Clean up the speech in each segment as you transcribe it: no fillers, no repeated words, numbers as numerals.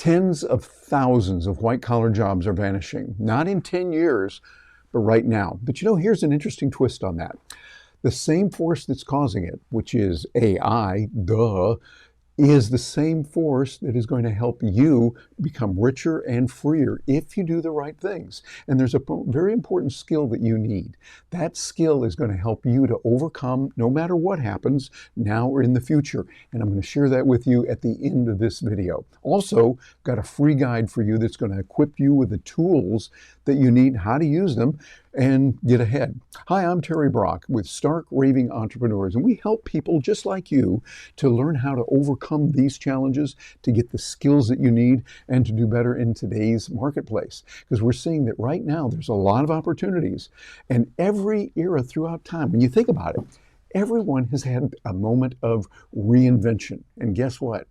Tens of thousands of white-collar jobs are vanishing, not in 10 years, but right now. But here's an interesting twist on that. The same force that's causing it, which is AI, duh, is the same force that is going to help you become richer and freer if you do the right things. And there's a very important skill that you need. That skill is going to help you to overcome no matter what happens now or in the future. And I'm going to share that with you at the end of this video. Also, I've got a free guide for you that's going to equip you with the tools that you need, how to use them, and get ahead. Hi, I'm Terry Brock with Stark Raving Entrepreneurs, and we help people just like you to learn how to overcome these challenges, to get the skills that you need, and to do better in today's marketplace. Because we're seeing that right now there's a lot of opportunities, and every era throughout time, when you think about it, everyone has had a moment of reinvention. And guess what?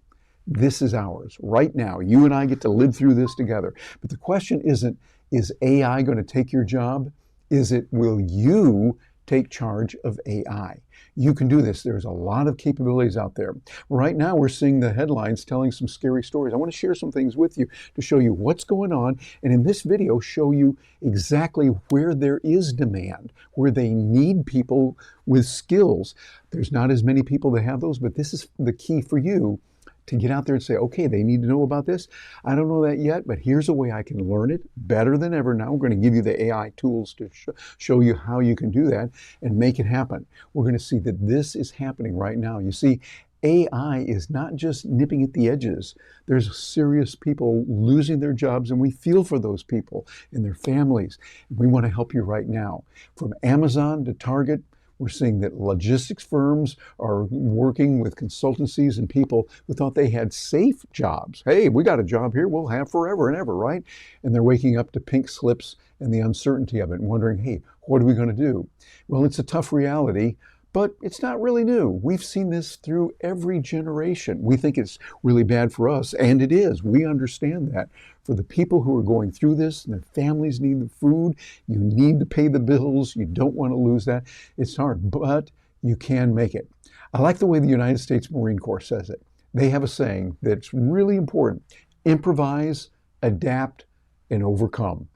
This is ours right now. You and I get to live through this together. But the question isn't, is AI going to take your job? Is it, will you take charge of AI? You can do this. There's a lot of capabilities out there. Right now, we're seeing the headlines telling some scary stories. I want to share some things with you to show you what's going on. And in this video, show you exactly where there is demand, where they need people with skills. There's not as many people that have those, but this is the key for you to get out there and say, okay, they need to know about this. I don't know that yet, but here's a way I can learn it better than ever now. We're going to give you the AI tools to show you how you can do that and make it happen. We're going to see that this is happening right now. You see, AI is not just nipping at the edges. There's serious people losing their jobs, and we feel for those people and their families. We want to help you right now. From Amazon to Target, we're seeing that logistics firms are working with consultancies and people who thought they had safe jobs. Hey, we got a job here we'll have forever and ever, right? And they're waking up to pink slips and the uncertainty of it and wondering, hey, what are we going to do? Well, it's a tough reality, but it's not really new. We've seen this through every generation. We think it's really bad for us, and it is. We understand that. For the people who are going through this, and their families need the food, you need to pay the bills, you don't want to lose that. It's hard, but you can make it. I like the way the United States Marine Corps says it. They have a saying that's really important. Improvise, adapt, and overcome.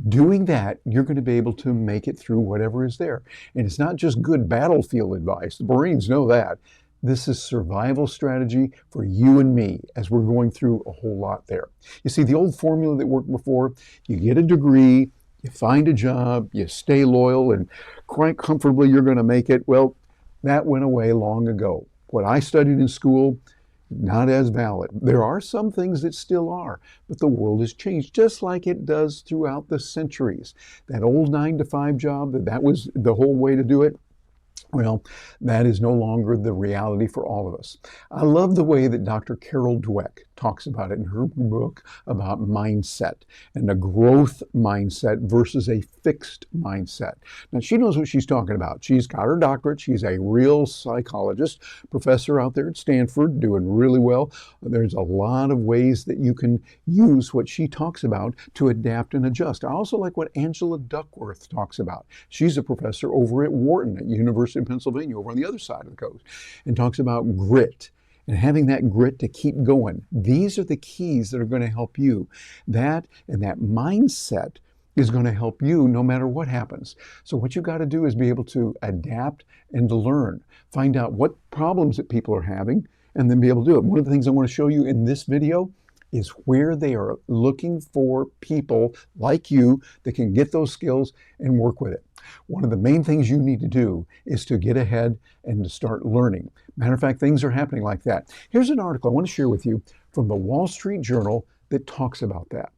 Doing that, you're going to be able to make it through whatever is there. And it's not just good battlefield advice. The Marines know that. This is survival strategy for you and me as we're going through a whole lot there. You see, the old formula that worked before, you get a degree, you find a job, you stay loyal, and quite comfortably you're going to make it. Well, that went away long ago. What I studied in school, not as valid. There are some things that still are, but the world has changed just like it does throughout the centuries. That old 9-to-5 job, that was the whole way to do it. Well, that is no longer the reality for all of us. I love the way that Dr. Carol Dweck talks about it in her book about mindset and a growth mindset versus a fixed mindset. Now, she knows what she's talking about. She's got her doctorate. She's a real psychologist, professor out there at Stanford, doing really well. There's a lot of ways that you can use what she talks about to adapt and adjust. I also like what Angela Duckworth talks about. She's a professor over at Wharton at University of Pennsylvania, over on the other side of the coast, and talks about grit and having that grit to keep going. These are the keys that are going to help you. That and that mindset is going to help you no matter what happens. So what you've got to do is be able to adapt and to learn. Find out what problems that people are having and then be able to do it. One of the things I want to show you in this video is where they are looking for people like you that can get those skills and work with it. One of the main things you need to do is to get ahead and to start learning. Matter of fact, things are happening like that. Here's an article I want to share with you from the Wall Street Journal that talks about that.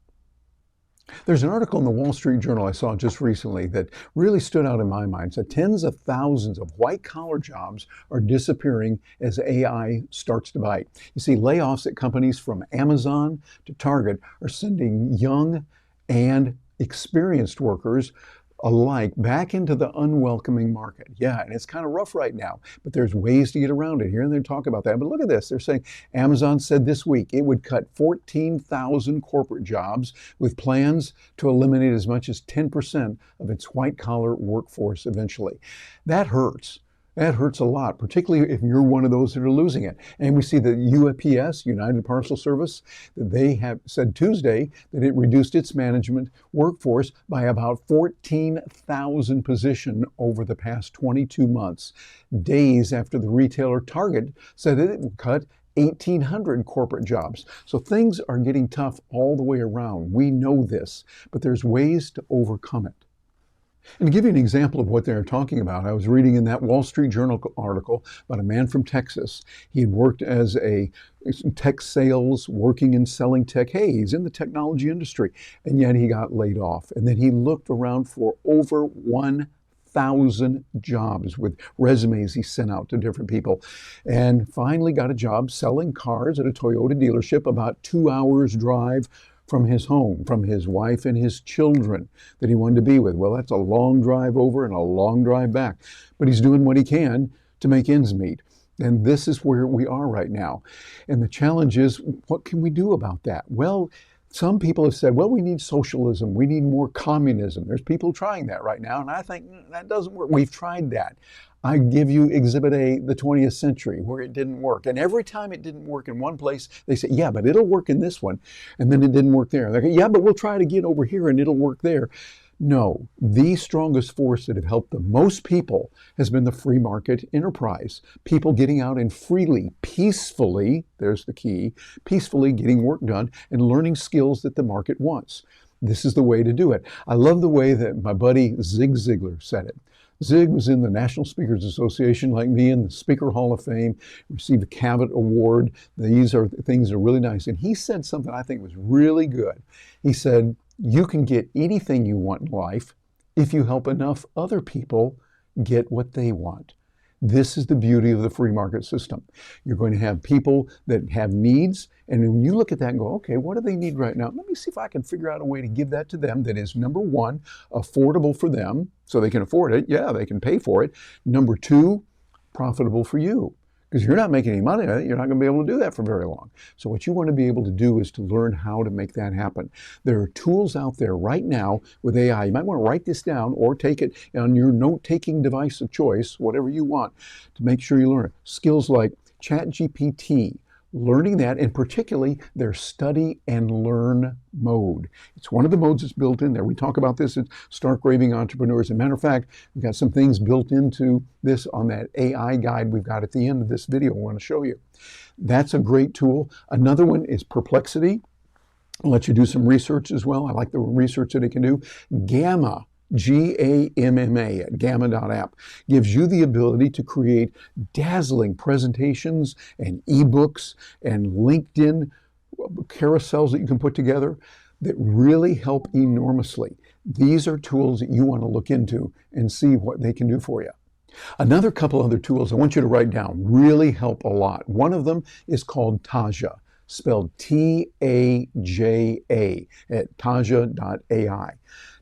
There's an article in the Wall Street Journal I saw just recently that really stood out in my mind. It said tens of thousands of white-collar jobs are disappearing as AI starts to bite. You see, layoffs at companies from Amazon to Target are sending young and experienced workers alike back into the unwelcoming market. Yeah, and it's kind of rough right now, but there's ways to get around it. Here and there talk about that. But look at this. They're saying Amazon said this week it would cut 14,000 corporate jobs with plans to eliminate as much as 10% of its white-collar workforce eventually. That hurts. That hurts a lot, particularly if you're one of those that are losing it. And we see that UPS, United Parcel Service, that they have said Tuesday that it reduced its management workforce by about 14,000 positions over the past 22 months, days after the retailer Target said that it would cut 1,800 corporate jobs. So things are getting tough all the way around. We know this, but there's ways to overcome it. And to give you an example of what they're talking about, I was reading in that Wall Street Journal article about a man from Texas. He had worked as a tech sales, working and selling tech. Hey, he's in the technology industry, and yet he got laid off. And then he looked around for over 1,000 jobs with resumes he sent out to different people, and finally got a job selling cars at a Toyota dealership about 2 hours drive from his home, from his wife and his children that he wanted to be with. Well, that's a long drive over and a long drive back, but he's doing what he can to make ends meet. And this is where we are right now. And the challenge is, what can we do about that? Well, some people have said, well, we need socialism. We need more communism. There's people trying that right now. And I think that doesn't work. We've tried that. I give you Exhibit A, the 20th century, where it didn't work. And every time it didn't work in one place, they say, yeah, but it'll work in this one. And then it didn't work there. They go, yeah, but we'll try it again over here and it'll work there. No, the strongest force that have helped the most people has been the free market enterprise. People getting out and freely, peacefully, there's the key, peacefully getting work done and learning skills that the market wants. This is the way to do it. I love the way that my buddy Zig Ziglar said it. Zig was in the National Speakers Association like me in the Speaker Hall of Fame, received a Cabot Award. These are things that are really nice. And he said something I think was really good. He said, you can get anything you want in life if you help enough other people get what they want. This is the beauty of the free market system. You're going to have people that have needs, and when you look at that and go, okay, what do they need right now? Let me see if I can figure out a way to give that to them that is, number one, affordable for them, so they can afford it. Yeah, they can pay for it. Number two, profitable for you. Because you're not making any money on it, you're not going to be able to do that for very long. So what you want to be able to do is to learn how to make that happen. There are tools out there right now with AI. You might want to write this down or take it on your note-taking device of choice, whatever you want, to make sure you learn it. Skills like ChatGPT, learning that, and particularly their study and learn mode. It's one of the modes that's built in there. We talk about this at Raving Entrepreneurs. As a matter of fact, we've got some things built into this on that AI guide we've got at the end of this video I want to show you. That's a great tool. Another one is Perplexity. I'll let you do some research as well. I like the research that it can do. Gamma. Gamma at gamma.app gives you the ability to create dazzling presentations and ebooks and LinkedIn carousels that you can put together that really help enormously. These are tools that you want to look into and see what they can do for you. Another couple other tools I want you to write down really help a lot. One of them is called Taja, spelled Taja at taja.ai.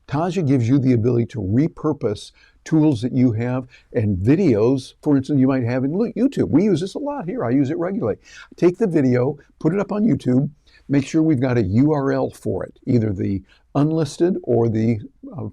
Taja gives you the ability to repurpose tools that you have and videos, for instance, you might have in YouTube. We use this a lot here. I use it regularly. Take the video, put it up on YouTube, make sure we've got a URL for it, either the unlisted or the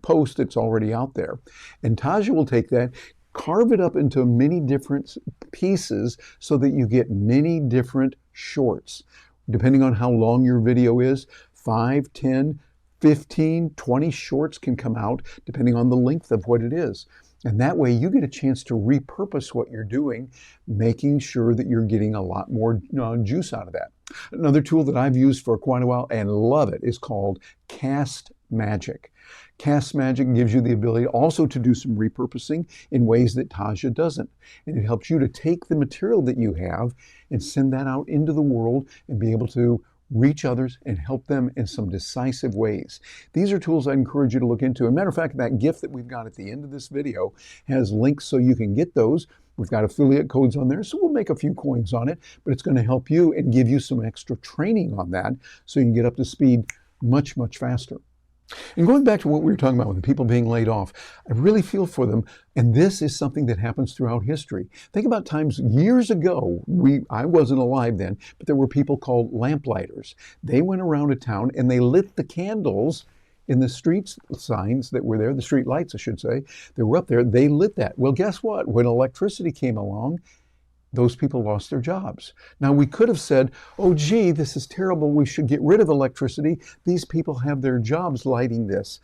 post that's already out there. And Taja will take that, carve it up into many different pieces so that you get many different shorts. Depending on how long your video is, 5, 10, 15, 20 shorts can come out depending on the length of what it is. And that way you get a chance to repurpose what you're doing, making sure that you're getting a lot more juice out of that. Another tool that I've used for quite a while and love it is called Cast Magic. Cast Magic gives you the ability also to do some repurposing in ways that Taja doesn't. And it helps you to take the material that you have and send that out into the world and be able to reach others and help them in some decisive ways. These are tools I encourage you to look into. As a matter of fact, that gift that we've got at the end of this video has links so you can get those. We've got affiliate codes on there, so we'll make a few coins on it, but it's going to help you and give you some extra training on that so you can get up to speed much, much faster. And going back to what we were talking about with the people being laid off, I really feel for them. And this is something that happens throughout history. Think about times years ago, I wasn't alive then, but there were people called lamplighters. They went around a town and they lit the candles And the street signs that were there, the street lights, I should say, that were up there, they lit that. Well, guess what? When electricity came along, those people lost their jobs. Now, we could have said, oh, gee, this is terrible. We should get rid of electricity. These people have their jobs lighting this.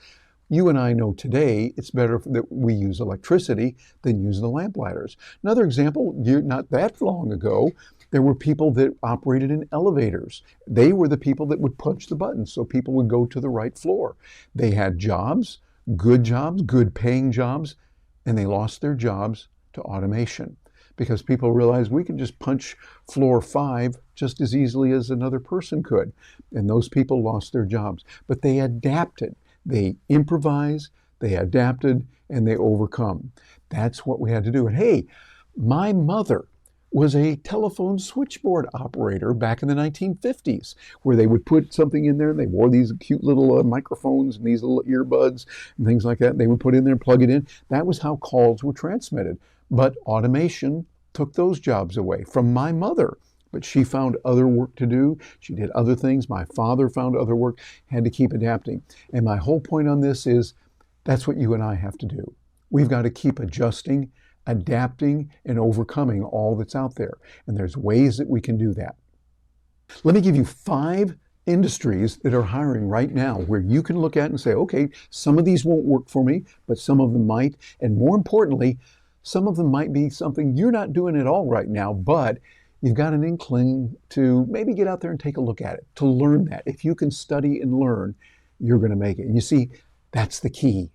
You and I know today it's better that we use electricity than use the lamplighters. Another example, not that long ago, there were people that operated in elevators. They were the people that would punch the buttons so people would go to the right floor. They had jobs, good paying jobs, and they lost their jobs to automation because people realized we can just punch floor 5 just as easily as another person could. And those people lost their jobs. But they adapted. They improvised, they adapted, and they overcome. That's what we had to do. And hey, my mother was a telephone switchboard operator back in the 1950s, where they would put something in there and they wore these cute little microphones and these little earbuds and things like that. They would put in there and plug it in. That was how calls were transmitted. But automation took those jobs away from my mother. But she found other work to do. She did other things. My father found other work, had to keep adapting. And my whole point on this is that's what you and I have to do. We've got to keep adjusting, adapting, and overcoming all that's out there. And there's ways that we can do that. Let me give you 5 industries that are hiring right now where you can look at and say, okay, some of these won't work for me, but some of them might. And more importantly, some of them might be something you're not doing at all right now, but you've got an inkling to maybe get out there and take a look at it, to learn that. If you can study and learn, you're going to make it. And you see, that's the key.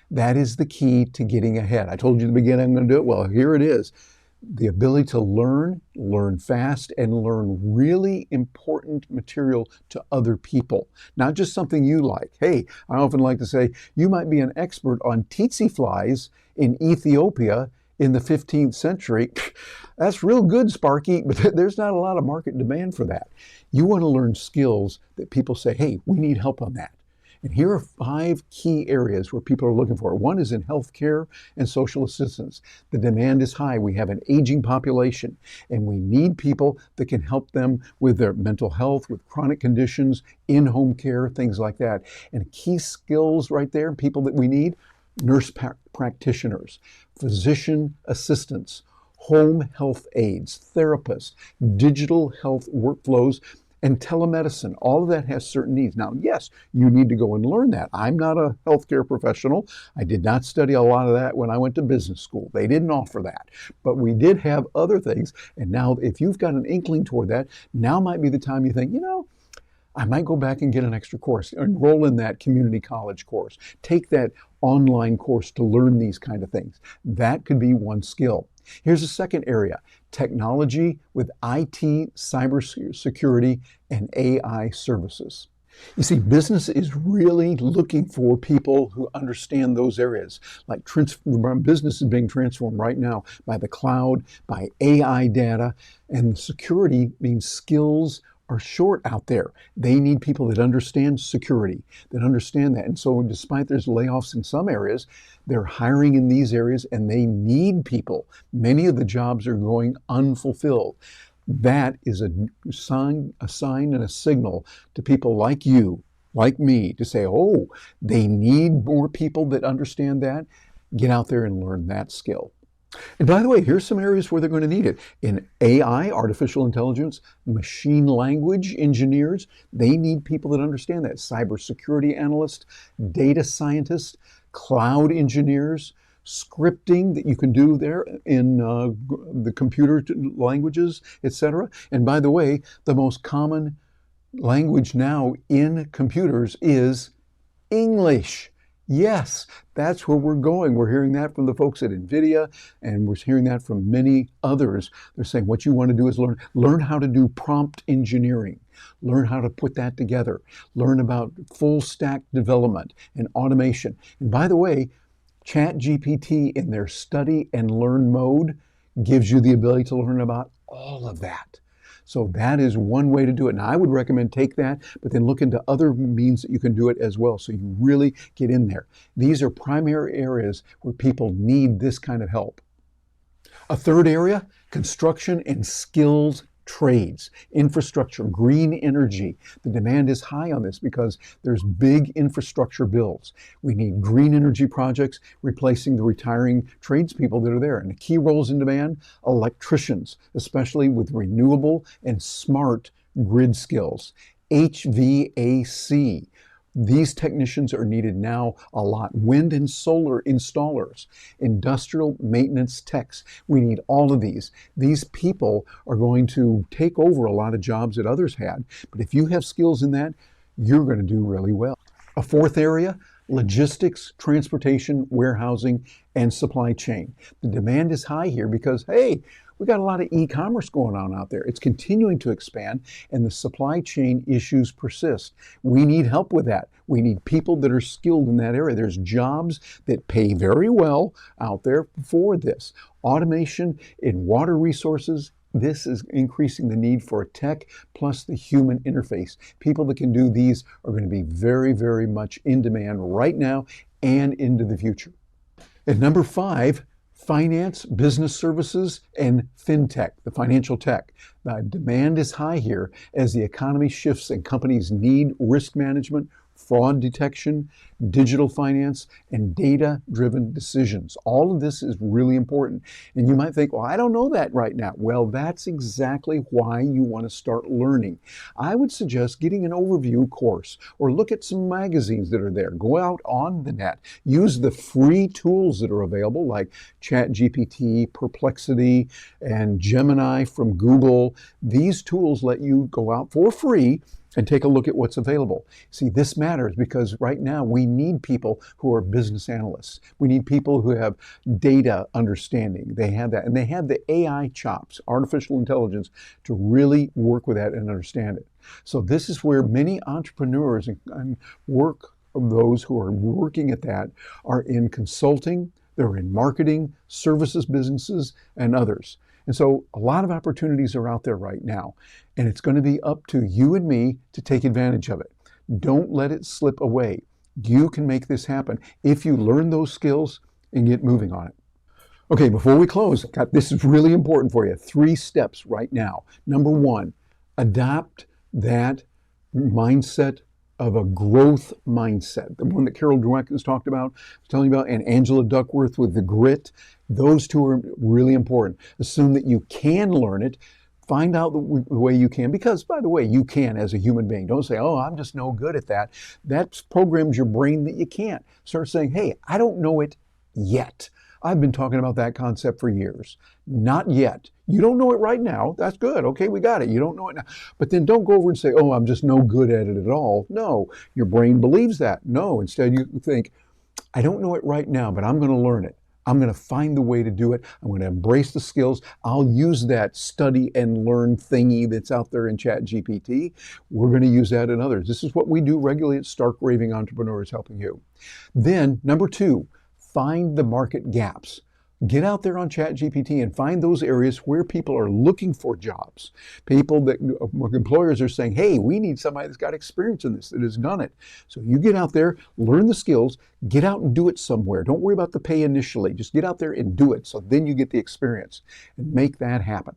That is the key to getting ahead. I told you in the beginning I'm going to do it. Well, here it is. The ability to learn fast, and learn really important material to other people, not just something you like. Hey, I often like to say, you might be an expert on tsetse flies in Ethiopia in the 15th century. That's real good, Sparky, but there's not a lot of market demand for that. You want to learn skills that people say, hey, we need help on that. And here are 5 key areas where people are looking for it. One is in healthcare and social assistance. The demand is high. We have an aging population, and we need people that can help them with their mental health, with chronic conditions, in-home care, things like that. And key skills right there, people that we need, nurse practitioners, physician assistants, home health aides, therapists, digital health workflows, and telemedicine. All of that has certain needs. Now, yes, you need to go and learn that. I'm not a healthcare professional. I did not study a lot of that when I went to business school. They didn't offer that. But we did have other things. And now, if you've got an inkling toward that, now might be the time you think, I might go back and get an extra course, enroll in that community college course, take that online course to learn these kind of things. That could be one skill. Here's a second area, technology with IT, cybersecurity, and AI services. You see, business is really looking for people who understand those areas. Like business is being transformed right now by the cloud, by AI data, and security means skills are short out there. They need people that understand security, that understand that. And so despite there's layoffs in some areas, they're hiring in these areas and they need people. Many of the jobs are going unfulfilled. That is a sign and a signal to people like you, like me, to say, oh, they need more people that understand that. Get out there and learn that skill. And by the way, here's some areas where they're going to need it. In AI, artificial intelligence, machine language engineers, they need people that understand that. Cybersecurity analysts, data scientists, cloud engineers, scripting that you can do there in the computer languages, etc. And by the way, the most common language now in computers is English. Yes, that's where we're going. We're hearing that from the folks at NVIDIA, and we're hearing that from many others. They're saying what you want to do is learn how to do prompt engineering, learn how to put that together, learn about full stack development and automation. And by the way, ChatGPT in their study and learn mode gives you the ability to learn about all of that. So that is one way to do it. Now, I would recommend take that, but then look into other means that you can do it as well, so you really get in there. These are primary areas where people need this kind of help. A third area, construction and skills trades, infrastructure, green energy. The demand is high on this because there's big infrastructure bills. We need green energy projects replacing the retiring tradespeople that are there. And the key roles in demand, electricians, especially with renewable and smart grid skills. HVAC. These technicians are needed now a lot. Wind and solar installers, industrial maintenance techs. We need all of these. These people are going to take over a lot of jobs that others had. But if you have skills in that, you're going to do really well. A fourth area, logistics, transportation, warehousing, and supply chain. The demand is high here because, hey, we got a lot of e-commerce going on out there. It's continuing to expand, and the supply chain issues persist. We need help with that. We need people that are skilled in that area. There's jobs that pay very well out there for this. Automation in water resources. This is increasing the need for tech plus the human interface. People that can do these are going to be very, very much in demand right now and into the future. And number 5, finance, business services, and fintech, the financial tech. The demand is high here as the economy shifts and companies need risk management, fraud detection, digital finance, and data-driven decisions. All of this is really important. And you might think, well, I don't know that right now. Well, that's exactly why you want to start learning. I would suggest getting an overview course or look at some magazines that are there. Go out on the net. Use the free tools that are available like ChatGPT, Perplexity, and Gemini from Google. These tools let you go out for free and take a look at what's available. See, this matters because right now we need people who are business analysts. We need people who have data understanding. They have that, and they have the AI chops, artificial intelligence, to really work with that and understand it. So this is where many entrepreneurs and work of those who are working at that are in consulting, they're in marketing, services businesses, and others. And so a lot of opportunities are out there right now, and it's going to be up to you and me to take advantage of it. Don't let it slip away. You can make this happen if you learn those skills and get moving on it. Okay, before we close, this is really important for you. 3 steps right now. Number 1, adopt that mindset of a growth mindset, the one that Carol Dweck has talked about, was telling you about, and Angela Duckworth with the grit. Those 2 are really important. Assume that you can learn it. Find out the way you can, because, by the way, you can as a human being. Don't say, oh, I'm just no good at that. That programs your brain that you can't. Start saying, hey, I don't know it yet. I've been talking about that concept for years. Not yet. You don't know it right now. That's good. Okay, we got it. You don't know it now. But then don't go over and say, oh, I'm just no good at it at all. No, your brain believes that. No, instead you think, I don't know it right now, but I'm going to learn it. I'm going to find the way to do it. I'm going to embrace the skills. I'll use that study and learn thingy that's out there in ChatGPT. We're going to use that in others. This is what we do regularly at Stark Raving Entrepreneurs, helping you. Then, number 2, find the market gaps. Get out there on ChatGPT and find those areas where people are looking for jobs. People that employers are saying, hey, we need somebody that's got experience in this, that has done it. So you get out there, learn the skills, get out and do it somewhere. Don't worry about the pay initially. Just get out there and do it. So then you get the experience and make that happen.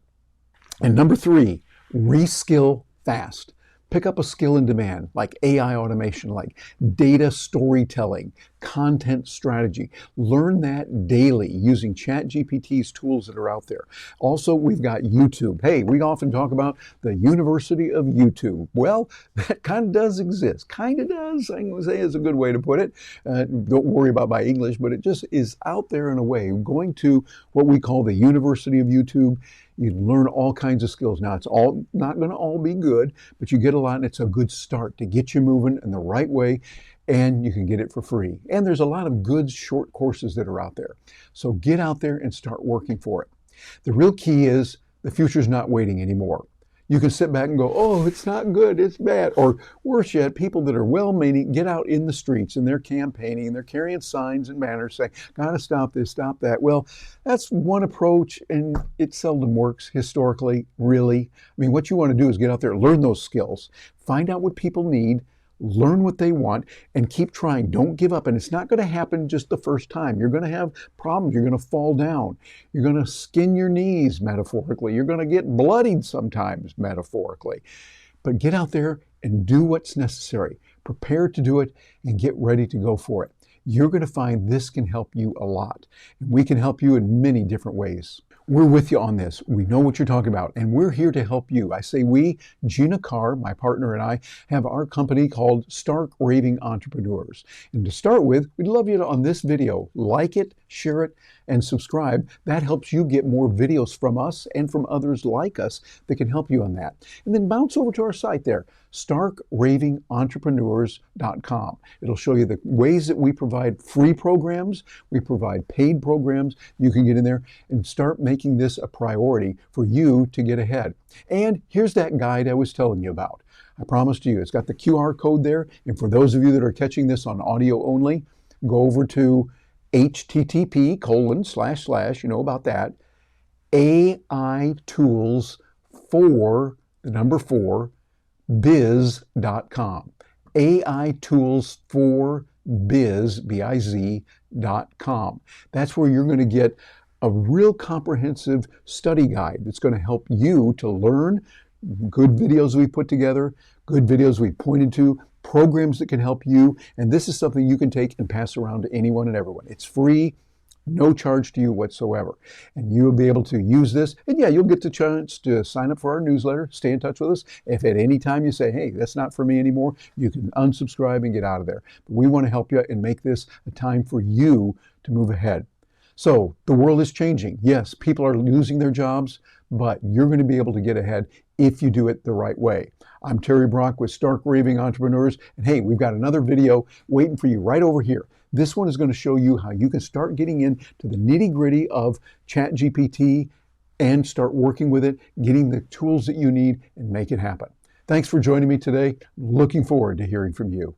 And number 3, reskill fast. Pick up a skill in demand, like AI automation, like data storytelling, content strategy. Learn that daily using ChatGPT's tools that are out there. Also, we've got YouTube. Hey, we often talk about the University of YouTube. Well, that kind of does exist. Kind of does, I'm going to say, is a good way to put it. Don't worry about my English, but it just is out there in a way. Going to what we call the University of YouTube, you learn all kinds of skills. Now, it's all not going to all be good, but you get a lot, and it's a good start to get you moving in the right way, and you can get it for free. And there's a lot of good short courses that are out there. So get out there and start working for it. The real key is the future's not waiting anymore. You can sit back and go, oh, it's not good, it's bad. Or worse yet, people that are well-meaning get out in the streets and they're campaigning and they're carrying signs and banners saying, gotta stop this, stop that. Well, that's one approach, and it seldom works historically, really. I mean, what you want to do is get out there, learn those skills, find out what people need, learn what they want, and keep trying. Don't give up. And it's not going to happen just the first time. You're going to have problems. You're going to fall down. You're going to skin your knees, metaphorically. You're going to get bloodied sometimes, metaphorically. But get out there and do what's necessary. Prepare to do it and get ready to go for it. You're going to find this can help you a lot. And we can help you in many different ways. We're with you on this. We know what you're talking about, and we're here to help you. I say we, Gina Carr, my partner, and I have our company called Raving Entrepreneurs. And to start with, we'd love you to, on this video, like it, share it, and subscribe. That helps you get more videos from us and from others like us that can help you on that. And then bounce over to our site there, starkravingentrepreneurs.com. It'll show you the ways that we provide free programs, we provide paid programs. You can get in there and start making this a priority for you to get ahead. And here's that guide I was telling you about. I promised you, it's got the QR code there. And for those of you that are catching this on audio only, go over to http:// you know about that, AI tools for the number 4 biz.com. AI tools for biz.com. That's where you're going to get a real comprehensive study guide that's going to help you to learn good videos we put together, good videos we pointed to, programs that can help you, and this is something you can take and pass around to anyone and everyone. It's free, no charge to you whatsoever. And you'll be able to use this, and yeah, you'll get the chance to sign up for our newsletter, stay in touch with us. If at any time you say, hey, that's not for me anymore, you can unsubscribe and get out of there. But we want to help you and make this a time for you to move ahead. So the world is changing. Yes, people are losing their jobs, but you're going to be able to get ahead if you do it the right way. I'm Terry Brock with Raving Entrepreneurs, and hey, we've got another video waiting for you right over here. This one is going to show you how you can start getting into the nitty-gritty of ChatGPT and start working with it, getting the tools that you need, and make it happen. Thanks for joining me today. Looking forward to hearing from you.